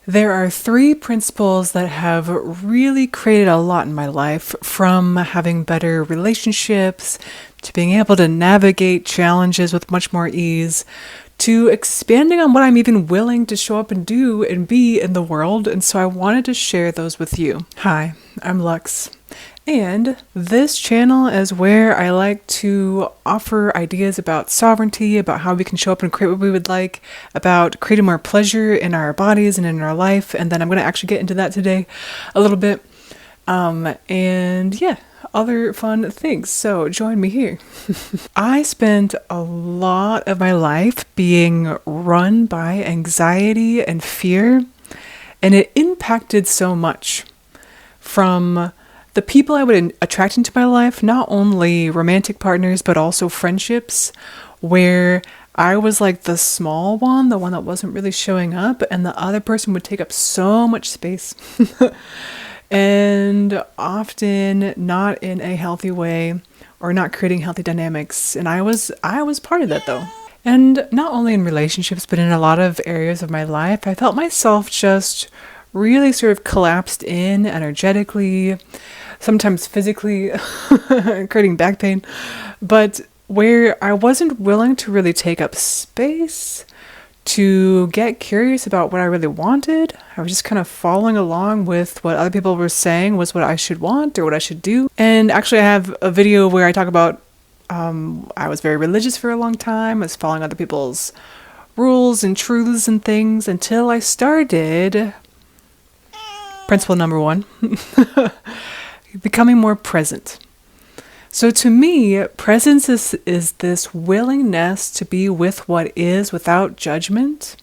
There are three principles that have really created a lot in my life, from having better relationships to being able to navigate challenges with much more ease to expanding on what I'm even willing to show up and do and be in the world. And so I wanted to share those with you. Hi, I'm Lux. And this channel is where I like to offer ideas about sovereignty, about how we can show up and create what we would like, about creating more pleasure in our bodies and in our life. And then I'm going to actually get into that today a little bit. And yeah, other fun things. So join me here. I spent a lot of my life being run by anxiety and fear, and it impacted so much from the people I would attract into my life, not only romantic partners, but also friendships, where I was like the small one, the one that wasn't really showing up, and the other person would take up so much space. And often not in a healthy way or not creating healthy dynamics. And I was part of that though. And not only in relationships, but in a lot of areas of my life, I felt myself just really sort of collapsed in energetically, sometimes physically, creating back pain, but where I wasn't willing to really take up space to get curious about what I really wanted. I was just kind of following along with what other people were saying was what I should want or what I should do. And actually I have a video where I talk about I was very religious for a long time. I was following other people's rules and truths and things until I started principle number 1, becoming more present. So to me, presence is this willingness to be with what is without judgment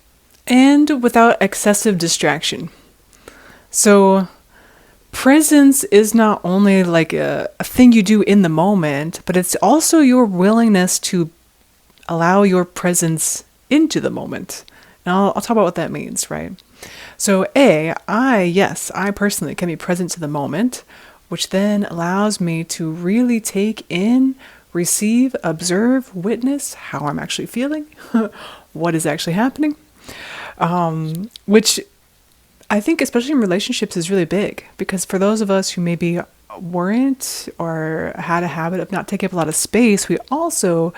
and without excessive distraction. So presence is not only like a thing you do in the moment, but it's also your willingness to allow your presence into the moment. And I'll talk about what that means, right? So I personally can be present to the moment, which then allows me to really take in, receive, observe, witness how I'm actually feeling, what is actually happening, which I think, especially in relationships, is really big, because for those of us who maybe weren't or had a habit of not taking up a lot of space, we also,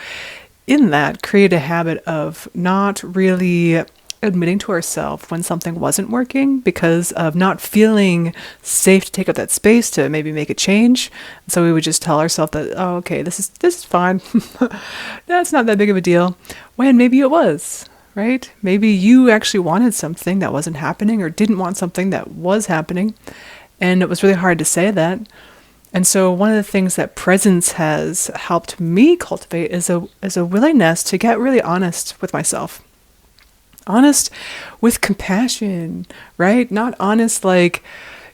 in that, create a habit of not really admitting to ourselves when something wasn't working because of not feeling safe to take up that space to maybe make a change. So we would just tell ourselves that, oh, okay, this is fine. That's not that big of a deal. When maybe it was, right? Maybe you actually wanted something that wasn't happening or didn't want something that was happening. And it was really hard to say that. And so one of the things that presence has helped me cultivate is a willingness to get really honest with myself. Honest with compassion, right? Not honest like,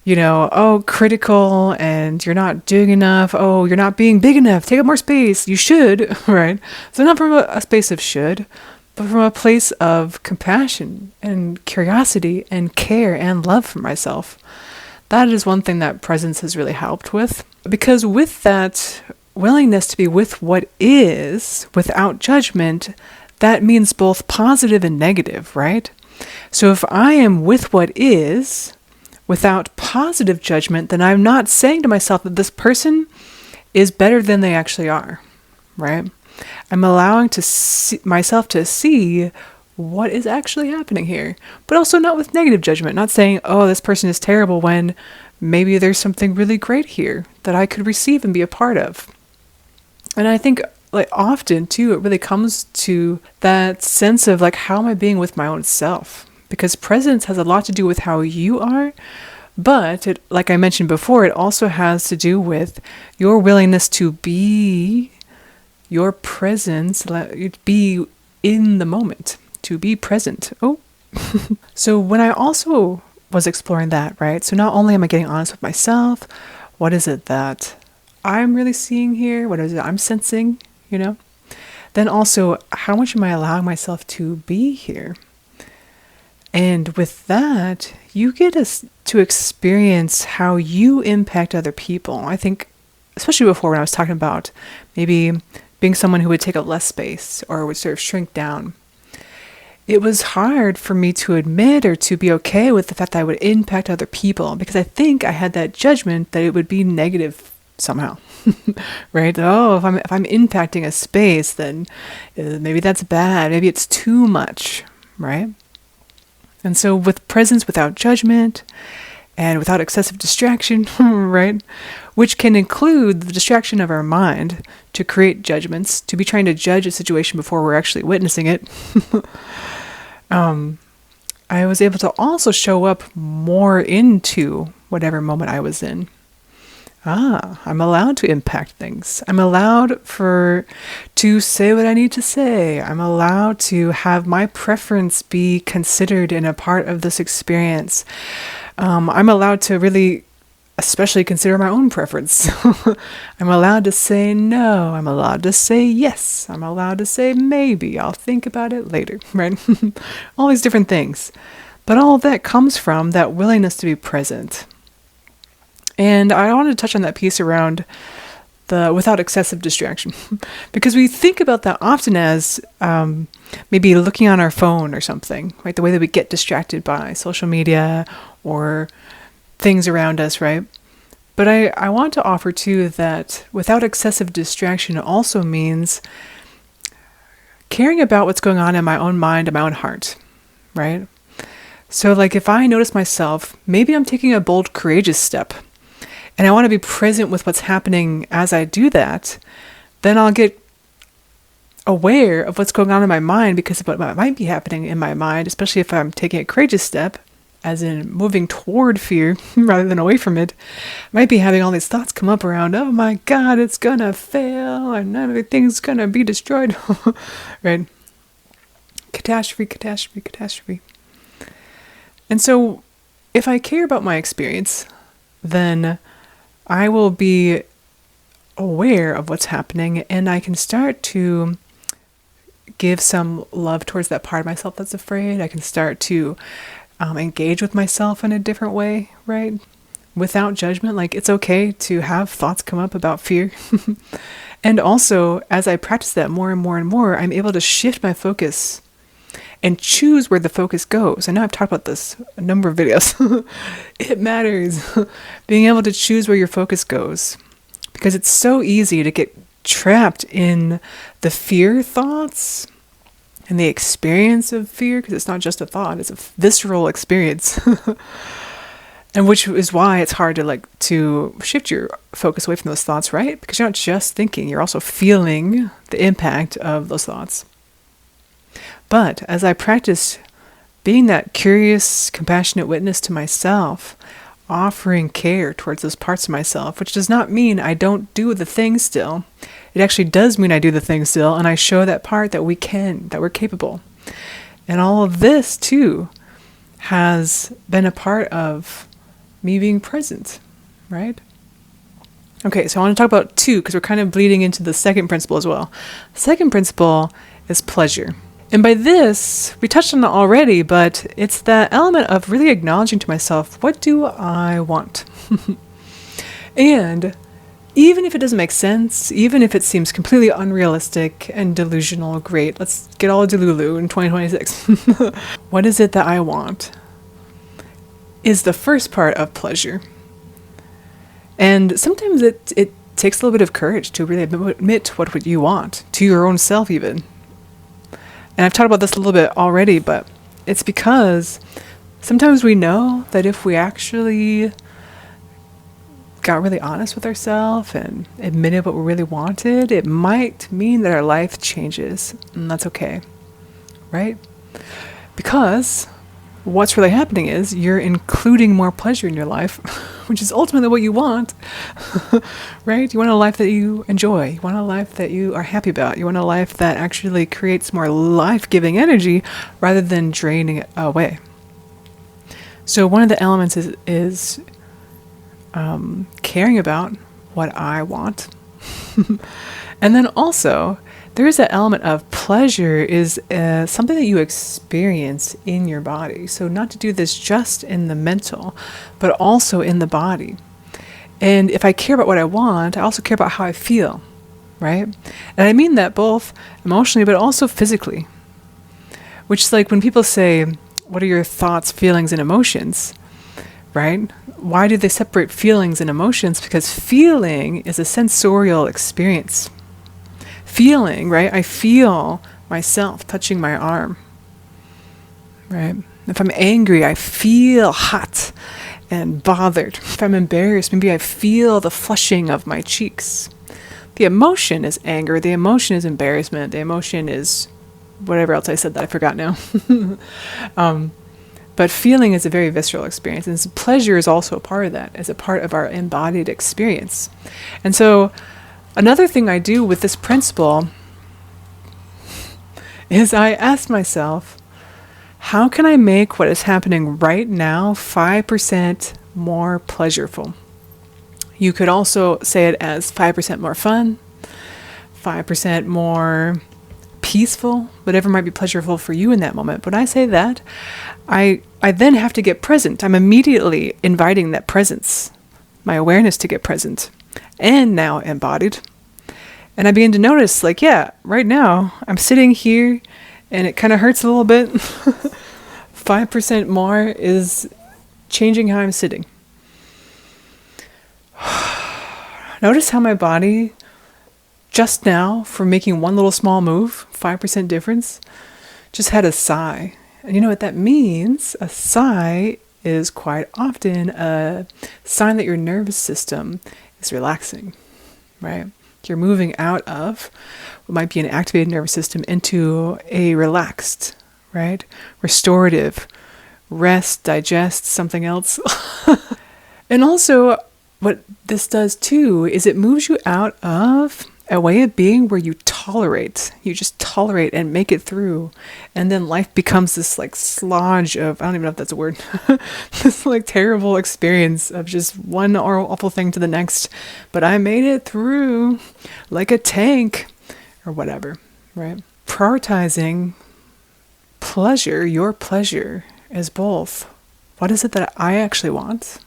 oh, critical and you're not doing enough. Oh, you're not being big enough. Take up more space. You should, right? So not from a space of should, but from a place of compassion and curiosity and care and love for myself. That is one thing that presence has really helped with. Because with that willingness to be with what is without judgment, that means both positive and negative, right? So if I am with what is without positive judgment, then I'm not saying to myself that this person is better than they actually are, right? I'm allowing myself to see what is actually happening here, but also not with negative judgment, not saying, oh, this person is terrible, when maybe there's something really great here that I could receive and be a part of. And I think like often too, it really comes to that sense of like, how am I being with my own self? Because presence has a lot to do with how you are, but it, like I mentioned before, it also has to do with your willingness to be your presence, be in the moment, to be present. Oh, so when I also was exploring that, right? So not only am I getting honest with myself, what is it that I'm really seeing here? What is it I'm sensing? Then also, how much am I allowing myself to be here? And with that, you get to experience how you impact other people. I think, especially before when I was talking about maybe being someone who would take up less space or would sort of shrink down, it was hard for me to admit or to be okay with the fact that I would impact other people, because I think I had that judgment that it would be negative somehow. Right? Oh, if I'm impacting a space, then maybe that's bad. Maybe it's too much, right? And so with presence without judgment and without excessive distraction, right? Which can include the distraction of our mind to create judgments, to be trying to judge a situation before we're actually witnessing it. I was able to also show up more into whatever moment I was in. I'm allowed to impact things. I'm allowed to say what I need to say. I'm allowed to have my preference be considered and a part of this experience. I'm allowed to really especially consider my own preference. I'm allowed to say no. I'm allowed to say yes. I'm allowed to say maybe. I'll think about it later, right? All these different things. But all of that comes from that willingness to be present. And I wanted to touch on that piece around the without excessive distraction, because we think about that often as maybe looking on our phone or something, right? The way that we get distracted by social media or things around us, right? But I want to offer too that without excessive distraction also means caring about what's going on in my own mind and my own heart, right? So like if I notice myself, maybe I'm taking a bold, courageous step, and I want to be present with what's happening as I do that, then I'll get aware of what's going on in my mind, because of what might be happening in my mind, especially if I'm taking a courageous step, as in moving toward fear rather than away from it. I might be having all these thoughts come up around, oh my God, it's gonna fail, and everything's gonna be destroyed, right? Catastrophe, catastrophe, catastrophe. And so if I care about my experience, then I will be aware of what's happening, and I can start to give some love towards that part of myself that's afraid. I can start to engage with myself in a different way, right? Without judgment. Like, it's okay to have thoughts come up about fear. And also, as I practice that more and more and more, I'm able to shift my focus and choose where the focus goes. I know I've talked about this a number of videos. It matters. Being able to choose where your focus goes. Because it's so easy to get trapped in the fear thoughts and the experience of fear, because it's not just a thought, it's a visceral experience. And which is why it's hard to shift your focus away from those thoughts, right? Because you're not just thinking, you're also feeling the impact of those thoughts. But as I practice being that curious, compassionate witness to myself, offering care towards those parts of myself, which does not mean I don't do the thing still. It actually does mean I do the thing still, and I show that part that we're capable. And all of this, too, has been a part of me being present, right? Okay, so I want to talk about two, because we're kind of bleeding into the second principle as well. The second principle is pleasure. And by this, we touched on it already, but it's that element of really acknowledging to myself, what do I want? And even if it doesn't make sense, even if it seems completely unrealistic and delusional, great, let's get all delulu in 2026. What is it that I want? Is the first part of pleasure. And sometimes it takes a little bit of courage to really admit what you want, to your own self even. And I've talked about this a little bit already, but it's because sometimes we know that if we actually got really honest with ourselves and admitted what we really wanted, it might mean that our life changes, and that's okay, right? Because what's really happening is you're including more pleasure in your life, which is ultimately what you want, right? You want a life that you enjoy. You want a life that you are happy about. You want a life that actually creates more life-giving energy rather than draining it away. So one of the elements is caring about what I want. And then also, there is that element of pleasure is something that you experience in your body. So not to do this just in the mental, but also in the body. And if I care about what I want, I also care about how I feel, right? And I mean that both emotionally, but also physically. which is like when people say, what are your thoughts, feelings, and emotions, right? Why do they separate feelings and emotions? Because feeling is a sensorial experience. Feeling, right? I feel myself touching my arm, right? If I'm angry, I feel hot and bothered. If I'm embarrassed, maybe I feel the flushing of my cheeks. The emotion is anger. The emotion is embarrassment. The emotion is whatever else I said that I forgot now. But feeling is a very visceral experience, and pleasure is also a part of that, as a part of our embodied experience. And so another thing I do with this principle is I ask myself, how can I make what is happening right now 5% more pleasurable? You could also say it as 5% more fun, 5% more peaceful, whatever might be pleasurable for you in that moment. When I say that, I then have to get present. I'm immediately inviting that presence, my awareness to get present, and now embodied. And I begin to notice, like, yeah, right now I'm sitting here and it kind of hurts a little bit. 5% more is changing how I'm sitting. Notice how my body, just now, from making one little small move, 5% difference, just had a sigh. And you know what that means? A sigh is quite often a sign that your nervous system is relaxing, right? You're moving out of what might be an activated nervous system into a relaxed, right? Restorative, rest, digest, something else. And also, what this does too is it moves you out of a way of being where you tolerate. You just tolerate and make it through. And then life becomes this like sludge of, I don't even know if that's a word, this like terrible experience of just one awful thing to the next. But I made it through like a tank or whatever, right? Prioritizing pleasure, your pleasure, is both, what is it that I actually want,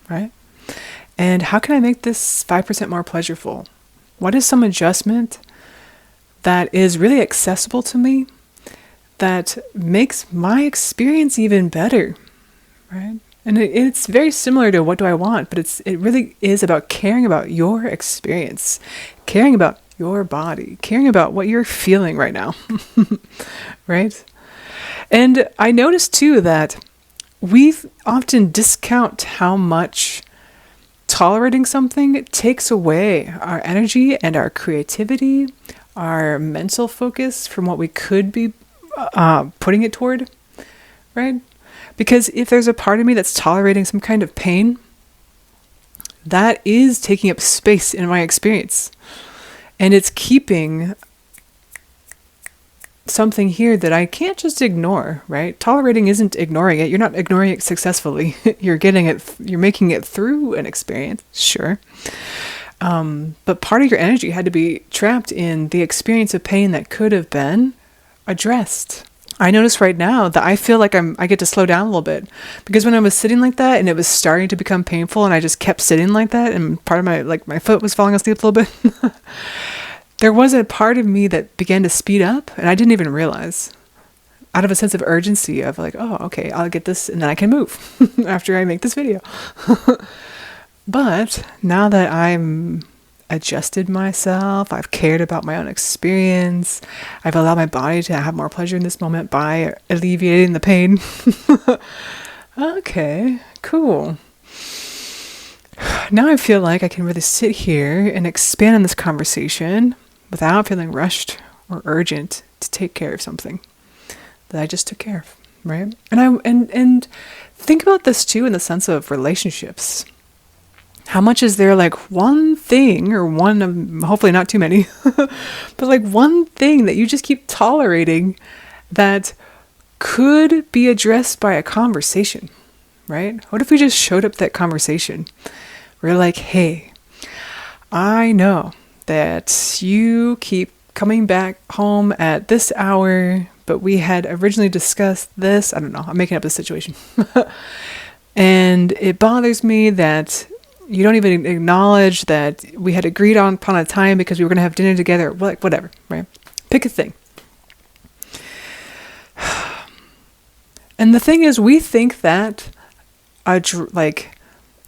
right? And how can I make this 5% more pleasurable? What is some adjustment that is really accessible to me that makes my experience even better, right? And it's very similar to what do I want, but it really is about caring about your experience, caring about your body, caring about what you're feeling right now, right? And I noticed too that we often discount how much tolerating something takes away our energy and our creativity, our mental focus from what we could be putting it toward, right? Because if there's a part of me that's tolerating some kind of pain, that is taking up space in my experience. And it's keeping something here that I can't just ignore, right? Tolerating isn't ignoring it. You're not ignoring it successfully. You're making it through an experience, sure. But part of your energy had to be trapped in the experience of pain that could have been addressed. I notice right now that I feel like I get to slow down a little bit, because when I was sitting like that and it was starting to become painful and I just kept sitting like that and part of my foot was falling asleep a little bit, there was a part of me that began to speed up, and I didn't even realize, out of a sense of urgency of like, oh, okay, I'll get this and then I can move after I make this video. But now that I'm adjusted myself, I've cared about my own experience, I've allowed my body to have more pleasure in this moment by alleviating the pain. Okay, cool. Now I feel like I can really sit here and expand on this conversation without feeling rushed or urgent to take care of something that I just took care of, right? And think about this too in the sense of relationships. How much is there like one thing, or one of, hopefully not too many, but like one thing that you just keep tolerating that could be addressed by a conversation, right? What if we just showed up that conversation? We're like, hey, I know that you keep coming back home at this hour, but we had originally discussed this. I don't know. I'm making up this situation. And it bothers me that you don't even acknowledge that we had agreed upon a time because we were going to have dinner together. Like, whatever, right? Pick a thing. And the thing is, we think that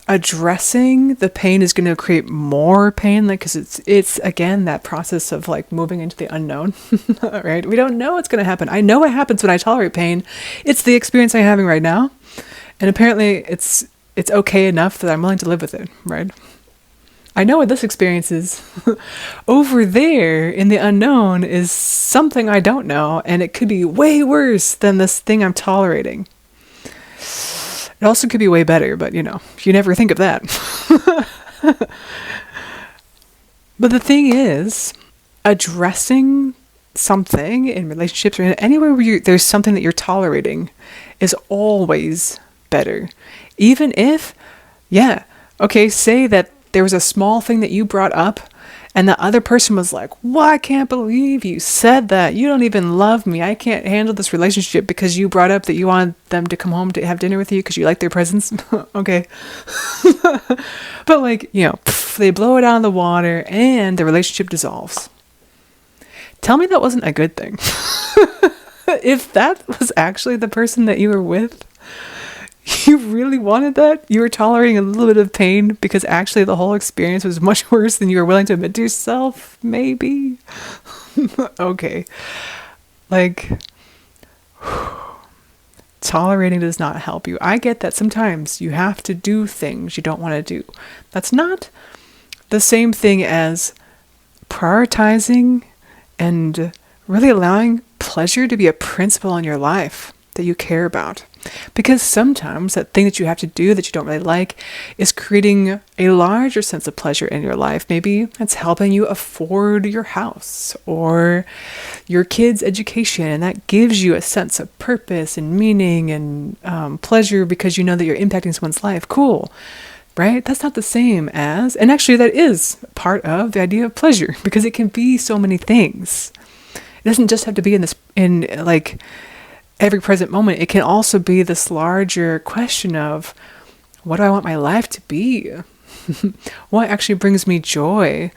addressing the pain is going to create more pain, like, because it's again that process of like moving into the unknown. Right? We don't know what's going to happen. I know what happens when I tolerate pain. It's the experience I'm having right now, and apparently it's okay enough that I'm willing to live with it, right? I know what this experience is. Over there in the unknown is something I don't know, and it could be way worse than this thing I'm tolerating. It also could be way better, but you never think of that. But the thing is, addressing something in relationships or anywhere where there's something that you're tolerating is always better. Even if, say that there was a small thing that you brought up and the other person was like, well, I can't believe you said that. You don't even love me. I can't handle this relationship because you brought up that you wanted them to come home to have dinner with you because you like their presence. Okay. But they blow it out of the water and the relationship dissolves. Tell me that wasn't a good thing. If that was actually the person that you were with, you really wanted that? You were tolerating a little bit of pain because actually the whole experience was much worse than you were willing to admit to yourself, maybe? Okay. Tolerating does not help you. I get that sometimes you have to do things you don't want to do. That's not the same thing as prioritizing and really allowing pleasure to be a principle in your life that you care about. Because sometimes that thing that you have to do that you don't really like is creating a larger sense of pleasure in your life. Maybe it's helping you afford your house or your kids' education, and that gives you a sense of purpose and meaning and pleasure because you know that you're impacting someone's life. Cool, right? That's not the same as, and actually that is part of the idea of pleasure because it can be so many things. It doesn't just have to be in every present moment. It can also be this larger question of, what do I want my life to be? What actually brings me joy?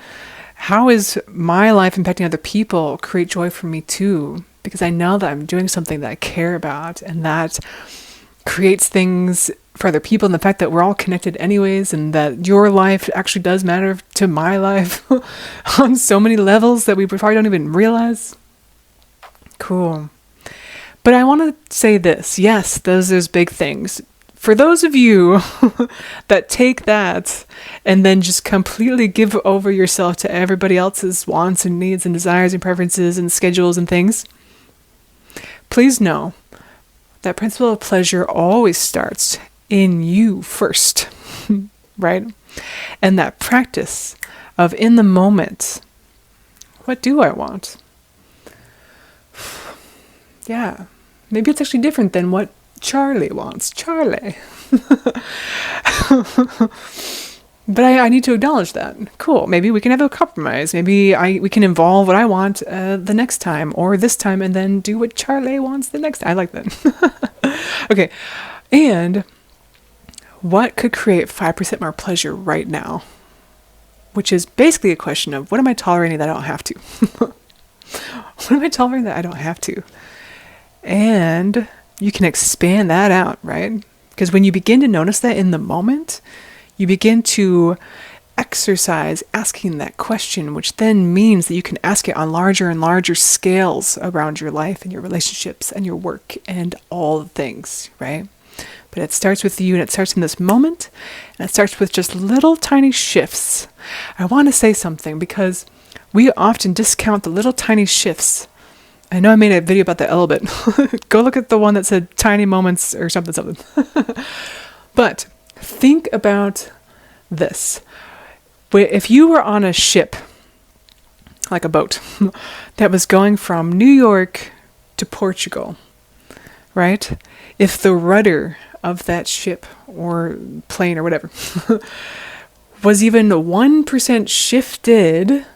How is my life impacting other people create joy for me too? Because I know that I'm doing something that I care about and that creates things for other people, and the fact that we're all connected anyways, and that your life actually does matter to my life on so many levels that we probably don't even realize. Cool. But I want to say this. Yes, those big things. For those of you that take that and then just completely give over yourself to everybody else's wants and needs and desires and preferences and schedules and things, please know that principle of pleasure always starts in you first, right? And that practice of in the moment, what do I want? Yeah. Maybe it's actually different than what Charlie wants. Charlie. But I need to acknowledge that. Cool. Maybe we can have a compromise. Maybe we can involve what I want the next time or this time and then do what Charlie wants the next time. I like that. Okay. And what could create 5% more pleasure right now? Which is basically a question of, what am I tolerating that I don't have to? What am I tolerating that I don't have to? And you can expand that out, right? Because when you begin to notice that in the moment, you begin to exercise asking that question, which then means that you can ask it on larger and larger scales around your life and your relationships and your work and all the things, right? But it starts with you, and it starts in this moment, and it starts with just little tiny shifts. I want to say something because we often discount the little tiny shifts. I know I made a video about that a little bit. Go look at the one that said tiny moments or something. But think about this. If you were on a ship, like a boat, that was going from New York to Portugal, right? If the rudder of that ship or plane or whatever was even 1% shifted,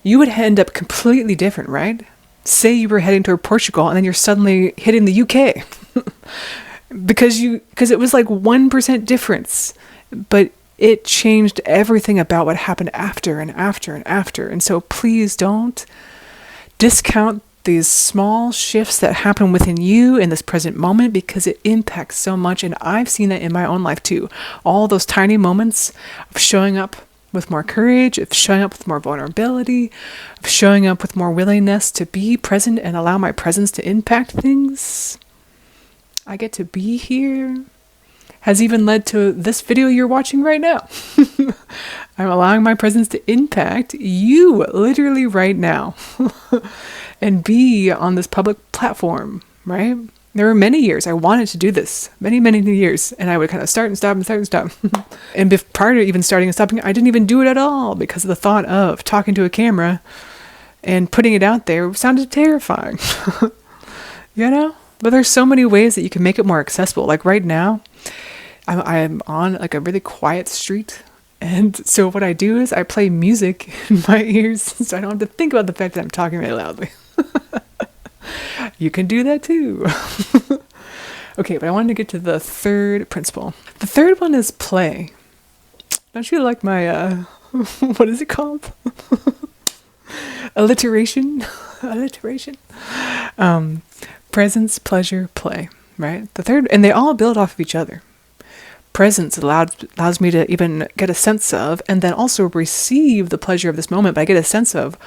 you would end up completely different, right? Say you were heading toward Portugal and then you're suddenly hitting the UK because it was like 1% difference, but it changed everything about what happened after and after and after. And so please don't discount these small shifts that happen within you in this present moment, because it impacts so much. And I've seen that in my own life too. All those tiny moments of showing up with more courage, of showing up with more vulnerability, of showing up with more willingness to be present and allow my presence to impact things. I get to be here, has even led to this video you're watching right now. I'm allowing my presence to impact you literally right now and be on this public platform, right? There were many years I wanted to do this, many, many years, and I would kind of start and stop and start and stop. And prior to even starting and stopping, I didn't even do it at all because of the thought of talking to a camera and putting it out there sounded terrifying, you know? But there's so many ways that you can make it more accessible. Like right now, I'm on like a really quiet street. And so what I do is I play music in my ears so I don't have to think about the fact that I'm talking really loudly. You can do that too. Okay, but I wanted to get to the third principle. The third one is play. Don't you like my, what is it called? Alliteration? Alliteration? Presence, pleasure, play, right? The third, and they all build off of each other. Presence allows me to even get a sense of, and then also receive the pleasure of this moment, but I get a sense of,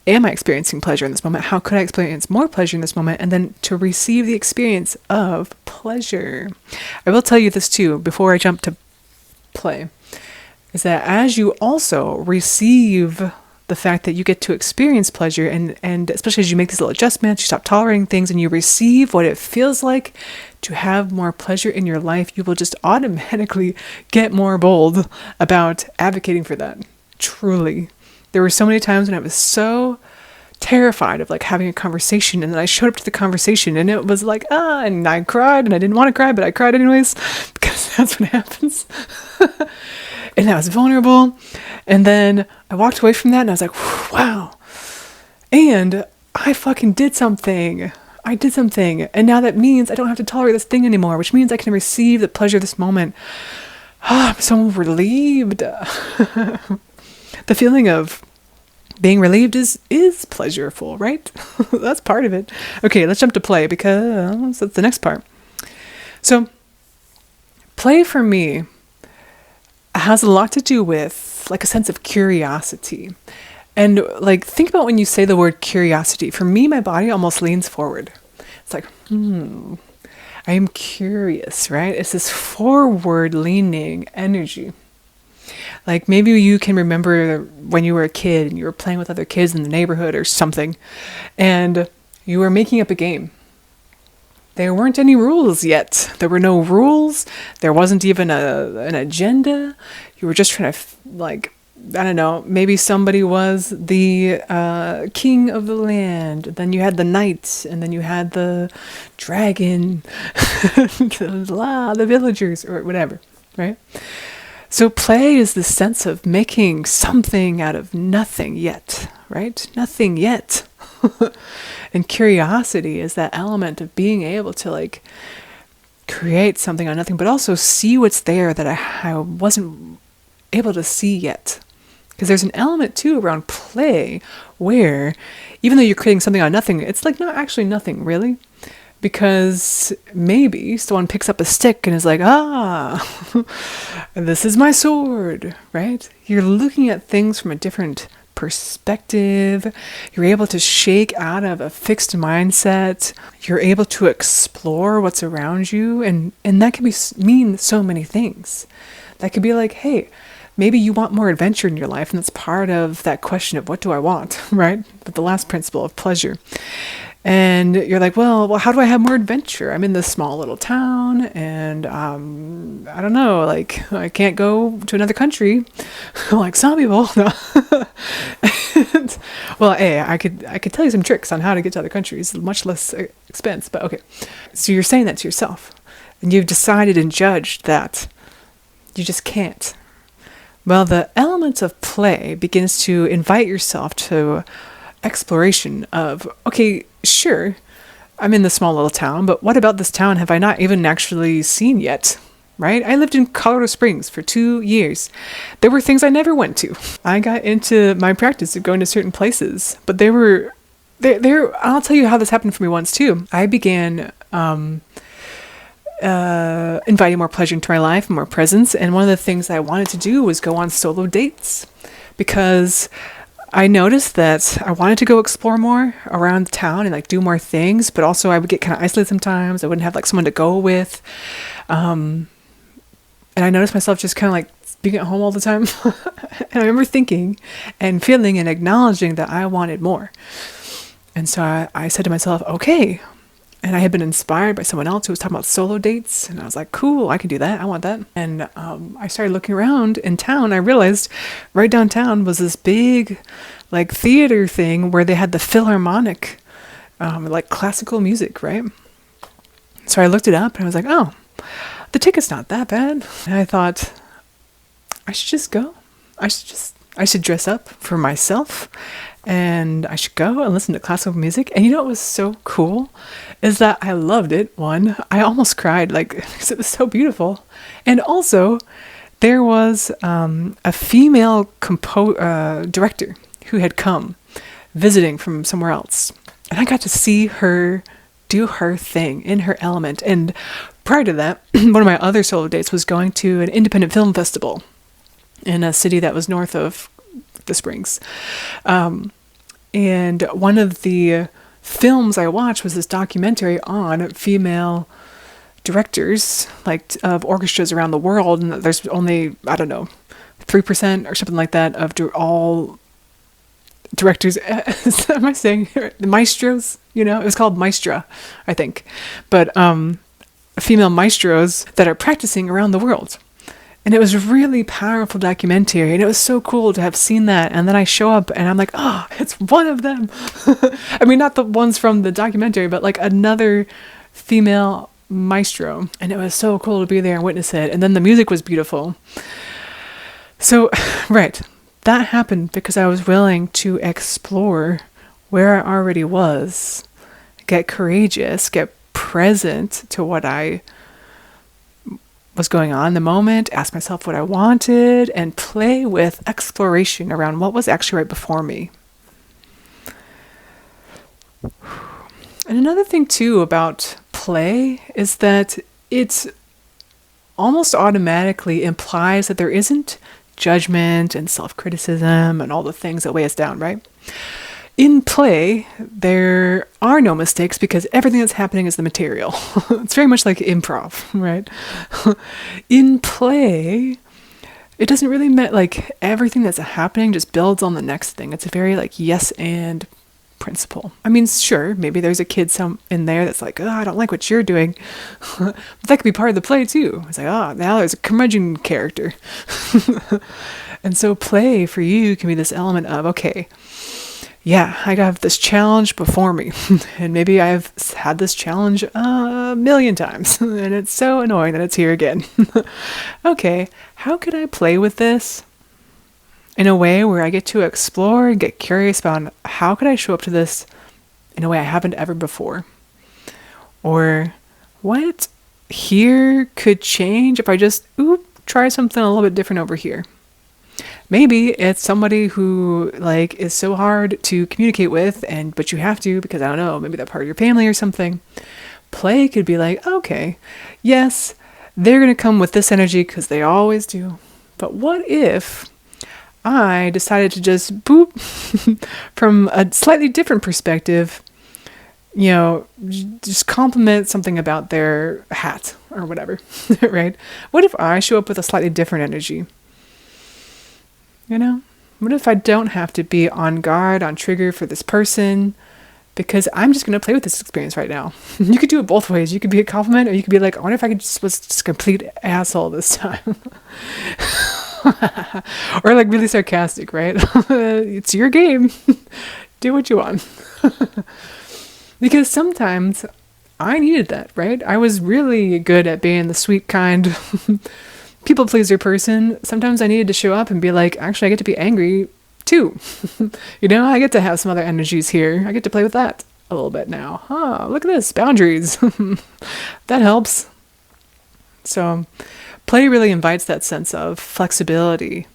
am I experiencing pleasure in this moment? How could I experience more pleasure in this moment? And then to receive the experience of pleasure. I will tell you this too, before I jump to play, is that as you also receive the fact that you get to experience pleasure, and especially as you make these little adjustments, you stop tolerating things and you receive what it feels like to have more pleasure in your life, you will just automatically get more bold about advocating for that. Truly. There were so many times when I was so terrified of like having a conversation, and then I showed up to the conversation and it was like, and I cried, and I didn't want to cry, but I cried anyways, because that's what happens. And I was vulnerable. And then I walked away from that and I was like, wow. And I fucking did something. I did something. And now that means I don't have to tolerate this thing anymore, which means I can receive the pleasure of this moment. I'm so relieved. The feeling of being relieved is pleasureful, right? That's part of it. Okay, let's jump to play because that's the next part. So play for me has a lot to do with like a sense of curiosity. And like, think about when you say the word curiosity. For me, my body almost leans forward. It's like, I am curious, right? It's this forward leaning energy. Like maybe you can remember when you were a kid and you were playing with other kids in the neighborhood or something, and you were making up a game. There weren't any rules yet. There were no rules. There wasn't even an agenda. You were just trying to, like, I don't know, maybe somebody was the king of the land. Then you had the knight, and then you had the dragon, the villagers, or whatever, right? So play is the sense of making something out of nothing yet, right? Nothing yet. And curiosity is that element of being able to like create something out of nothing, but also see what's there that I wasn't able to see yet. Because there's an element too around play where even though you're creating something out of nothing, it's like not actually nothing really. Because maybe someone picks up a stick and is like, this is my sword, right? You're looking at things from a different perspective. You're able to shake out of a fixed mindset. You're able to explore what's around you. And that can mean so many things. That could be like, hey, maybe you want more adventure in your life. And that's part of that question of what do I want, right? But the last principle of pleasure. And you're like, well, how do I have more adventure? I'm in this small little town and I don't know, like I can't go to another country like some people. No. And, well, hey, I could tell you some tricks on how to get to other countries, much less expense, but okay. So you're saying that to yourself and you've decided and judged that you just can't. Well, the elements of play begins to invite yourself to exploration of, okay, sure, I'm in this small little town, but what about this town have I not even actually seen yet, right? I lived in Colorado Springs for 2 years. There were things I never went to. I got into my practice of going to certain places, but there were I'll tell you how this happened for me once too. I began inviting more pleasure into my life, more presence, and one of the things I wanted to do was go on solo dates, because I noticed that I wanted to go explore more around town and like do more things, but also I would get kind of isolated sometimes. I wouldn't have like someone to go with. And I noticed myself just kind of like being at home all the time. And I remember thinking and feeling and acknowledging that I wanted more. And so I said to myself, okay. And I had been inspired by someone else who was talking about solo dates. And I was like, cool, I can do that. I want that. And I started looking around in town. I realized right downtown was this big like theater thing where they had the Philharmonic, like classical music, right? So I looked it up and I was like, oh, the ticket's not that bad. And I thought, I should just go. I should dress up for myself, and I should go and listen to classical music. And you know what was so cool is that I loved it. One, I almost cried, like, because it was so beautiful. And also, there was a female director who had come visiting from somewhere else. And I got to see her do her thing in her element. And prior to that, one of my other solo dates was going to an independent film festival in a city that was north of the Springs. And one of the films I watched was this documentary on female directors, like of orchestras around the world. And there's only, I don't know, 3% or something like that of all directors. Am I saying the maestros? You know, it was called Maestra, I think. But female maestros that are practicing around the world. And it was a really powerful documentary, and it was so cool to have seen that. And then I show up and I'm like, oh, it's one of them. I mean, not the ones from the documentary, but like another female maestro. And it was so cool to be there and witness it. And then the music was beautiful. So, right, that happened because I was willing to explore where I already was, get courageous, get present to what I was going on in the moment, ask myself what I wanted, and play with exploration around what was actually right before me. And another thing too about play is that it almost automatically implies that there isn't judgment and self-criticism and all the things that weigh us down, right? In play, there are no mistakes because everything that's happening is the material. It's very much like improv, right? In play, it doesn't really like everything that's happening just builds on the next thing. It's a very like yes and principle. I mean, sure, maybe there's a kid in there that's like, oh, I don't like what you're doing. But that could be part of the play too. It's like, oh, now there's a curmudgeon character. And so play for you can be this element of, okay, yeah, I have this challenge before me, and maybe I've had this challenge a million times, and it's so annoying that it's here again. Okay, how could I play with this in a way where I get to explore and get curious about how could I show up to this in a way I haven't ever before? Or what here could change if I just, try something a little bit different over here? Maybe it's somebody who like is so hard to communicate with, but you have to because I don't know, maybe they're part of your family or something. Play could be like, okay, yes, they're going to come with this energy because they always do. But what if I decided to just boop from a slightly different perspective, you know, just compliment something about their hat or whatever, right? What if I show up with a slightly different energy? You know, what if I don't have to be on guard, on trigger for this person because I'm just going to play with this experience right now? You could do it both ways. You could be a compliment or you could be like, I wonder if I was just a complete asshole this time. Or like really sarcastic, right? It's your game. Do what you want. Because sometimes I needed that, right? I was really good at being the sweet, kind people pleaser person. Sometimes I needed to show up and be like, actually, I get to be angry too. You know, I get to have some other energies here. I get to play with that a little bit now. Look at this, boundaries. That helps. So play really invites that sense of flexibility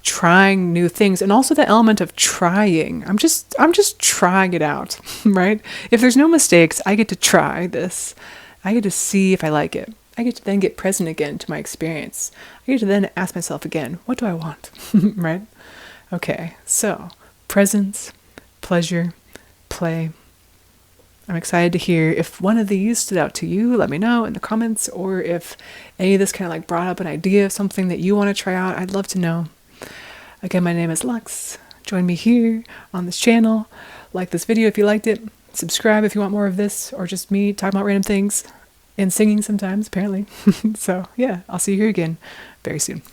trying new things, and also the element of trying. I'm just trying it out, right? If there's no mistakes, I get to try this. I get to see if I like it. I get to then get present again to my experience. I get to then ask myself again, what do I want? Right? Okay, so presence, pleasure, play. I'm excited to hear if one of these stood out to you. Let me know in the comments, or if any of this kind of like brought up an idea of something that you want to try out. I'd love to know. Again, my name is Lux. Join me here on this channel. Like this video if you liked it. Subscribe if you want more of this, or just me talking about random things and singing sometimes, apparently. So yeah, I'll see you here again very soon.